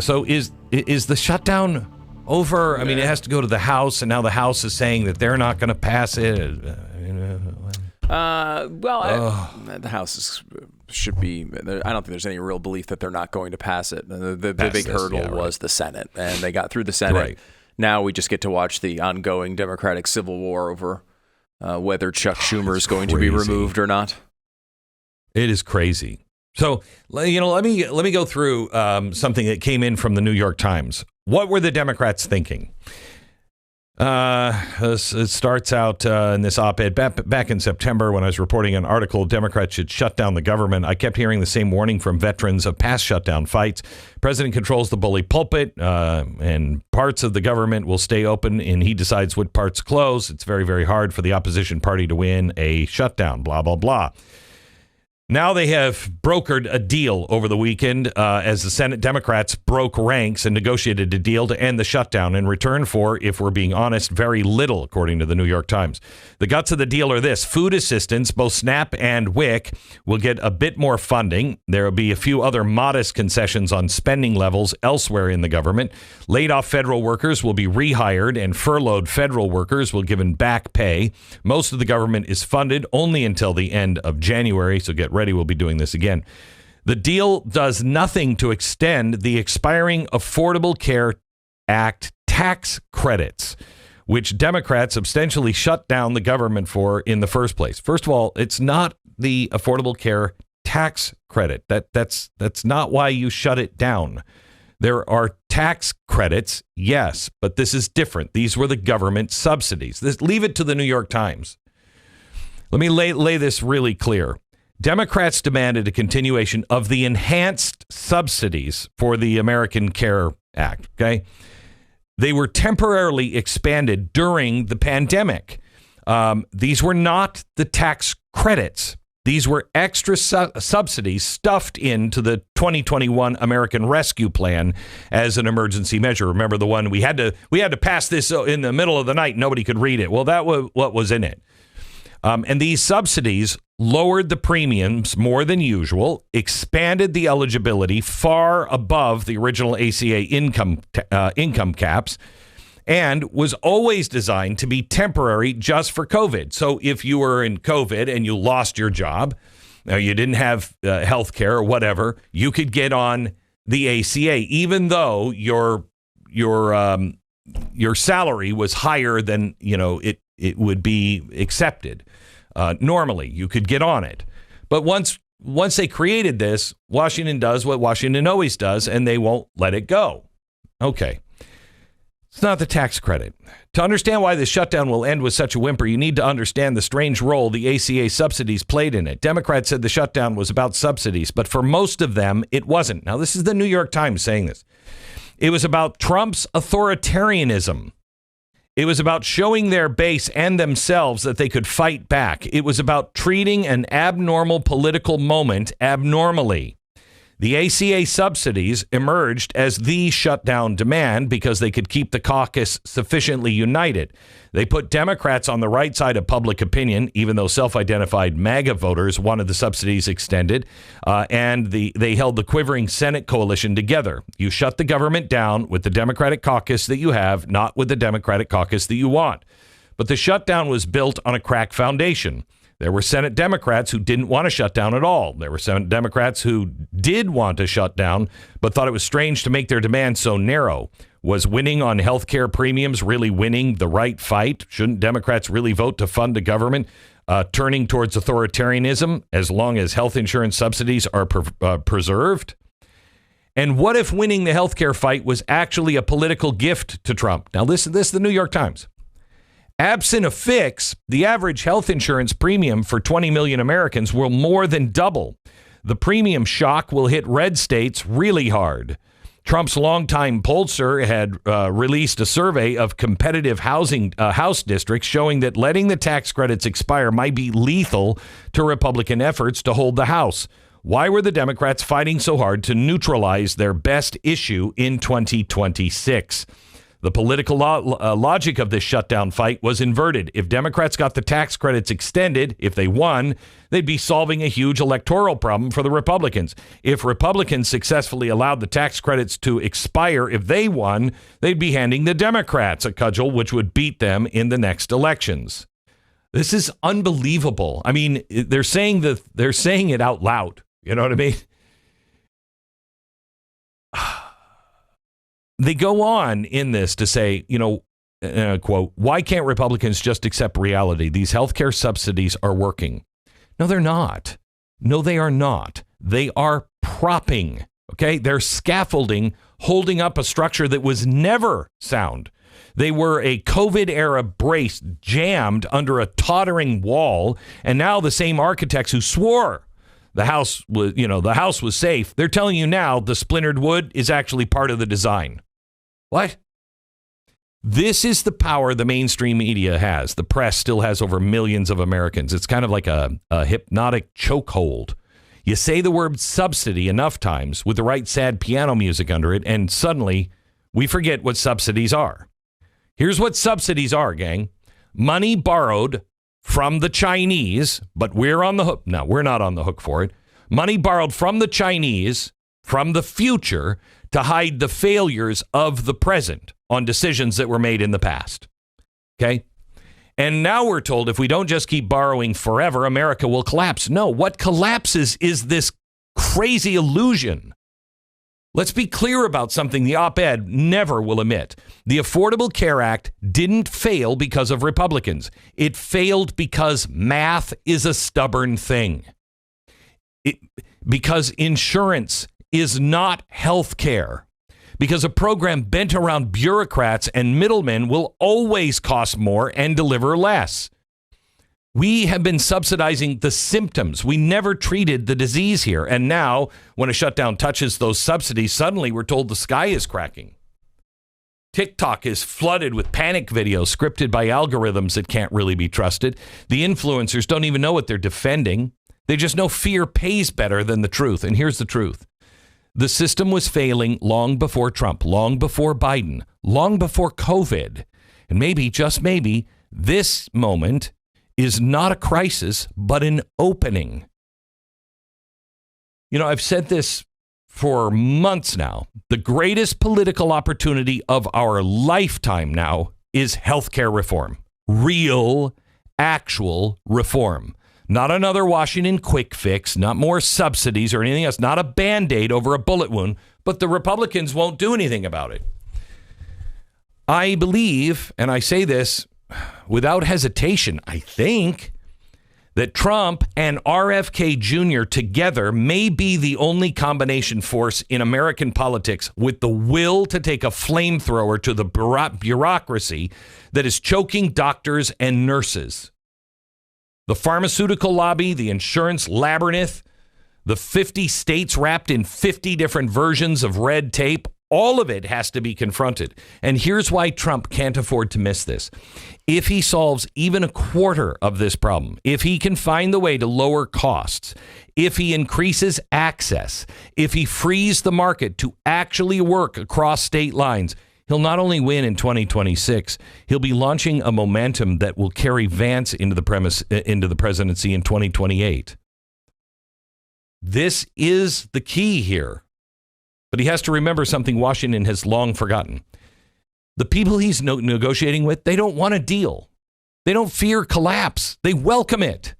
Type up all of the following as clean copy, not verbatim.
So is the shutdown over? I mean, it has to go to the House, and now the House is saying that they're not going to pass it. The House should be. I don't think there's any real belief that they're not going to pass it. The big hurdle was the Senate, and they got through the Senate. Right. Now we just get to watch the ongoing Democratic civil war over whether Chuck Schumer is going to be removed or not. It is crazy. So, let me go through something that came in from the New York Times. What were the Democrats thinking? It starts out in this op-ed back in September when I was reporting an article, Democrats should shut down the government. I kept hearing the same warning from veterans of past shutdown fights. President controls the bully pulpit, and parts of the government will stay open, and he decides what parts close. It's very, very hard for the opposition party to win a shutdown, blah, blah, blah. Now they have brokered a deal over the weekend as the Senate Democrats broke ranks and negotiated a deal to end the shutdown in return for, if we're being honest, very little, according to the New York Times. The guts of the deal are this. Food assistance, both SNAP and WIC, will get a bit more funding. There will be a few other modest concessions on spending levels elsewhere in the government. Laid off federal workers will be rehired, and furloughed federal workers will be given back pay. Most of the government is funded only until the end of January, so get ready, we'll be doing this again. The deal does nothing to extend the expiring Affordable Care Act tax credits, which Democrats substantially shut down the government for in the first place. First of all, it's not the Affordable Care tax credit. That's not why you shut it down. There are tax credits, yes, but this is different. These were the government subsidies. Leave it to the New York Times. Let me lay this really clear. Democrats demanded a continuation of the enhanced subsidies for the American Care Act. Okay, they were temporarily expanded during the pandemic. These were not the tax credits. These were extra subsidies stuffed into the 2021 American Rescue Plan as an emergency measure. Remember the one we had to pass this in the middle of the night. Nobody could read it. Well, that was what was in it. And these subsidies lowered the premiums more than usual, expanded the eligibility far above the original ACA income caps, and was always designed to be temporary just for COVID. So if you were in COVID and you lost your job, you didn't have health care or whatever, you could get on the ACA, even though your salary was higher than it would be accepted. Normally, you could get on it. But once they created this, Washington does what Washington always does, and they won't let it go. Okay. It's not the tax credit. To understand why the shutdown will end with such a whimper, you need to understand the strange role the ACA subsidies played in it. Democrats said the shutdown was about subsidies, but for most of them, it wasn't. Now, this is the New York Times saying this. It was about Trump's authoritarianism. It was about showing their base and themselves that they could fight back. It was about treating an abnormal political moment abnormally. The ACA subsidies emerged as the shutdown demand because they could keep the caucus sufficiently united. They put Democrats on the right side of public opinion, even though self-identified MAGA voters wanted the subsidies extended, and they held the quivering Senate coalition together. You shut the government down with the Democratic caucus that you have, not with the Democratic caucus that you want. But the shutdown was built on a crack foundation. There were Senate Democrats who didn't want to shut down at all. There were Senate Democrats who did want to shut down, but thought it was strange to make their demand so narrow. Was winning on health care premiums really winning the right fight? Shouldn't Democrats really vote to fund a government turning towards authoritarianism as long as health insurance subsidies are preserved? And what if winning the health care fight was actually a political gift to Trump? Now, this is the New York Times. Absent a fix, the average health insurance premium for 20 million Americans will more than double. The premium shock will hit red states really hard. Trump's longtime pollster had released a survey of competitive house districts showing that letting the tax credits expire might be lethal to Republican efforts to hold the House. Why were the Democrats fighting so hard to neutralize their best issue in 2026? The political logic of this shutdown fight was inverted. If Democrats got the tax credits extended, if they won, they'd be solving a huge electoral problem for the Republicans. If Republicans successfully allowed the tax credits to expire, if they won, they'd be handing the Democrats a cudgel which would beat them in the next elections. This is unbelievable. I mean, they're saying it out loud. You know what I mean? They go on in this to say, quote, why can't Republicans just accept reality? These healthcare subsidies are working. No, they're not. No, they are not. They are propping. OK, they're scaffolding, holding up a structure that was never sound. They were a COVID era brace jammed under a tottering wall. And now the same architects who swore the house was safe. They're telling you now the splintered wood is actually part of the design. What? This is the power the mainstream media has. The press still has over millions of Americans. It's kind of like a hypnotic chokehold. You say the word subsidy enough times with the right sad piano music under it, and suddenly we forget what subsidies are. Here's what subsidies are, gang. Money borrowed from the Chinese, but we're on the hook. No, we're not on the hook for it. Money borrowed from the Chinese, from the future, to hide the failures of the present on decisions that were made in the past. Okay? And now we're told if we don't just keep borrowing forever, America will collapse. No, what collapses is this crazy illusion. Let's be clear about something the op-ed never will admit. The Affordable Care Act didn't fail because of Republicans. It failed because math is a stubborn thing. Because insurance is not health care. Because a program bent around bureaucrats and middlemen will always cost more and deliver less. We have been subsidizing the symptoms. We never treated the disease here. And now, when a shutdown touches those subsidies, suddenly we're told the sky is cracking. TikTok is flooded with panic videos scripted by algorithms that can't really be trusted. The influencers don't even know what they're defending. They just know fear pays better than the truth. And here's the truth. The system was failing long before Trump, long before Biden, long before COVID. And maybe, just maybe, this moment is not a crisis, but an opening. I've said this for months now. The greatest political opportunity of our lifetime now is healthcare reform. Real, actual reform. Not another Washington quick fix, not more subsidies or anything else, not a Band-Aid over a bullet wound, but the Republicans won't do anything about it. I believe, and I say this without hesitation, I think that Trump and RFK Jr. together may be the only combination force in American politics with the will to take a flamethrower to the bureaucracy that is choking doctors and nurses. The pharmaceutical lobby, the insurance labyrinth, the 50 states wrapped in 50 different versions of red tape, all of it has to be confronted. And here's why Trump can't afford to miss this. If he solves even a quarter of this problem, if he can find the way to lower costs, if he increases access, if he frees the market to actually work across state lines, he'll not only win in 2026, he'll be launching a momentum that will carry Vance into the presidency in 2028. This is the key here. But he has to remember something Washington has long forgotten. The people he's negotiating with, they don't want a deal. They don't fear collapse. They welcome it.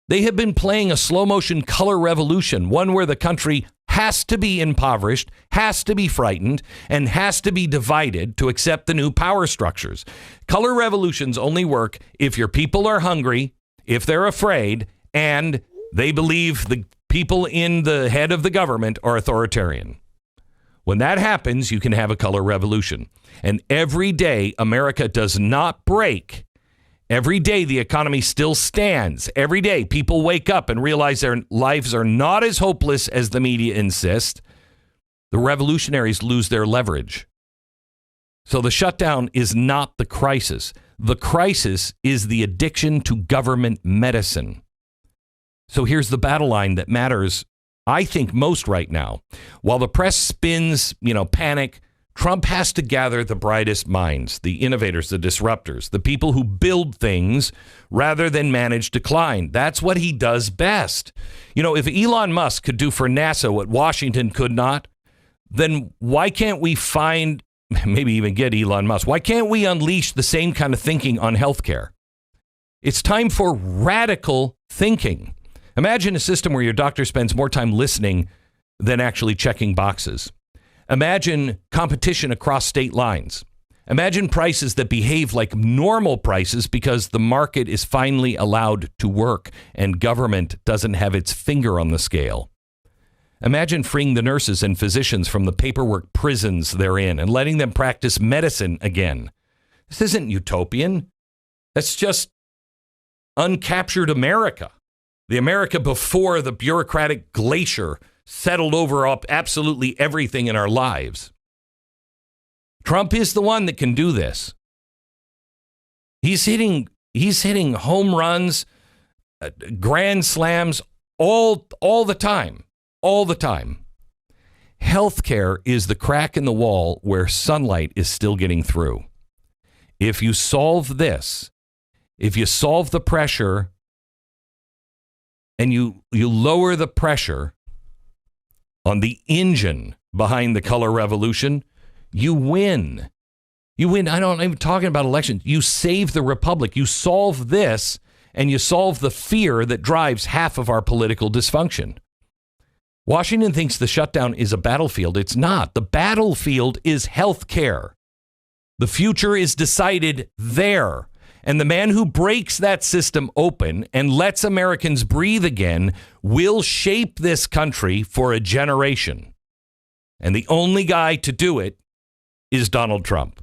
They have been playing a slow motion color revolution, one where the country has to be impoverished, has to be frightened, and has to be divided to accept the new power structures. Color revolutions only work if your people are hungry, if they're afraid, and they believe the people in the head of the government are authoritarian. When that happens, you can have a color revolution. And every day America does not break. Every day the economy still stands. Every day people wake up and realize their lives are not as hopeless as the media insist. The revolutionaries lose their leverage. So the shutdown is not the crisis. The crisis is the addiction to government medicine. So here's the battle line that matters, I think, most right now. While the press spins, panic, Trump has to gather the brightest minds, the innovators, the disruptors, the people who build things rather than manage decline. That's what he does best. You know, if Elon Musk could do for NASA what Washington could not, then why can't we find, maybe even get Elon Musk? Why can't we unleash the same kind of thinking on healthcare? It's time for radical thinking. Imagine a system where your doctor spends more time listening than actually checking boxes. Imagine competition across state lines. Imagine prices that behave like normal prices because the market is finally allowed to work and government doesn't have its finger on the scale. Imagine freeing the nurses and physicians from the paperwork prisons they're in and letting them practice medicine again. This isn't utopian. That's just uncaptured America. The America before the bureaucratic glacier settled over up absolutely everything in our lives. Trump is the one that can do this. He's hitting home runs, grand slams all the time. All the time. Healthcare is the crack in the wall where sunlight is still getting through. If you solve this, if you solve the pressure and you lower the pressure on the engine behind the color revolution, you win. You win. I'm not even talking about elections. You save the republic. You solve this and you solve the fear that drives half of our political dysfunction. Washington thinks the shutdown is a battlefield. It's not. The battlefield is health care. The future is decided there. And the man who breaks that system open and lets Americans breathe again will shape this country for a generation. And the only guy to do it is Donald Trump.